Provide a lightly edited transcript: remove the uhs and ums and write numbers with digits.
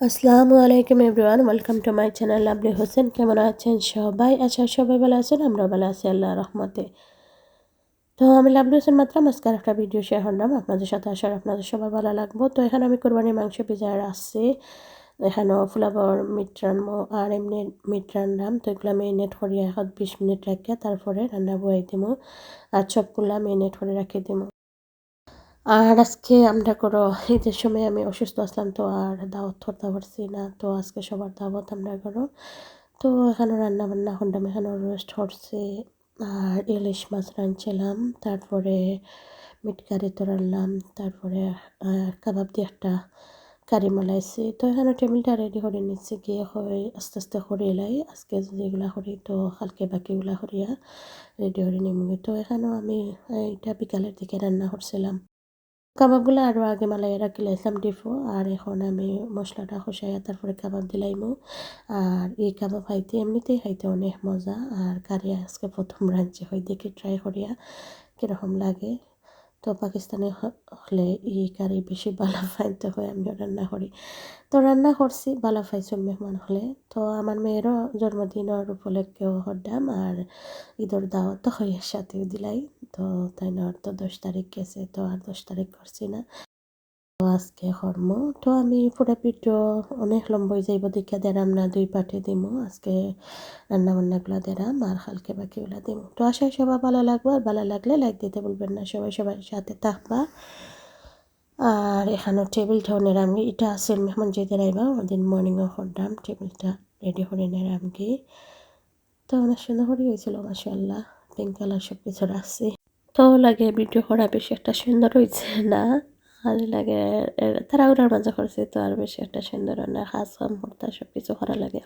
আসসালামু আলাইকুম everyone, welcome to my channel lovely Hossain. কেমন আছেন সবাই? আচ্ছা, সবাই ভালো আছেন, আমরা ভালো আছি আল্লাহর রহমতে। তো আমি লাভলি হোসেন মাত্রাম আজকে একটা ভিডিও শেয়ার করলাম আপনাদের সাথে, আসার আপনাদের সবাই ভালো লাগবো। তো এখানে আমি কোরবানির মাংস ভিজায় আসছি, এখানেও ফুলাবর মিট রানবো আর এমনি মিট রান্নাম। তো এগুলো মেরিনেট করিয়া 20 মিনিট রাখিয়া তারপরে রান্না বয়াই দিব আর সবগুলা মেরিনেট করে রাখি দিব। আর আজকে আমরা করো ঈদের সময় আমি অসুস্থ আসলাম, তো আর দাওয়াত করতে পারছি না। তো আজকে সবার দাওয়াত আমরা করো। তো এখানে রান্না বান্না হন্ডাম, এখানে রোস্ট হচ্ছে আর ইলিশ মাছ রাঁধছিলাম, তারপরে মিট কারি তো রান্নাম, তারপরে কাবাব দিয়ে একটা কারি মালাইছি। তো এখানে টেবিলটা রেডি করে নিচ্ছি, গিয়ে হয় আস্তে আস্তে করে এলাই আজকে যেগুলা করি, তো কালকে বাকিগুলা করিয়া রেডি করে নিমু। তো এখানেও আমি এটা বিকালের দিকে রান্না করছিলাম। কাবাবগুলো আরও আগে মালাইয়া রাখি লাইছিলাম ডিপো, আর এখন আমি মশলাটা কষাইয়া তারপরে কাবাব দিলাইমু। আর এই কাবাব খাইতে এমনিতেই খাইতে অনেক মজা, আর কারি আজকে প্রথম রাঁধছি, হয় দেখি ট্রাই করিয়া কীরকম লাগে। তো পাকিস্তানি হলে এই কারি বেশি ভালো পাইতে হয়, আমিও রান্না করি। তো রান্না করছি, ভালো পাইছুন মেহমান হলে। তো আমার মেয়েরও জন্মদিনের উপলক্ষেও হরদাম আর ঈদের দাওয়াত হয় সাথেও দিলাই। তো তাই নর তো 10 তারিখ গেছে, তো আর 10 তারিখ করছি না, তো আজকে হরম। তো আমি পুরা ভিডিও অনেক লম্বা হয়ে যাইব দেখা দেরাম না, 2 পার্টে দিমু আজকে রান্না বান্নাগুলো দেরাম আর হালকে বাকিগুলো দিমু। তো আশায় সবাই ভালো লাগবে, আর ভালো লাগলে লাইক দিতে বলবেন না, সবাই সবার সাথে থাকবা। আর এখানেও টেবিলটা নেরামগি, এটা আছে মেহমান যেতে রাইবা ওদিন মর্নিংও হরদাম, টেবিলটা রেডি করে নেরামগি। তো অনেক সুন্দর করে হয়েছিল মাশাআল্লাহ, পিঙ্ক কালার সব কিছু রাখছি। তো লাগে ভিডিও করা বেশি একটা সুন্দর হয়েছে না, আর লাগে তারা ওটার মাঝে করছে, তো আর বেশি একটা সুন্দর না, কাজ কাম করতে সব কিছু করা লাগে।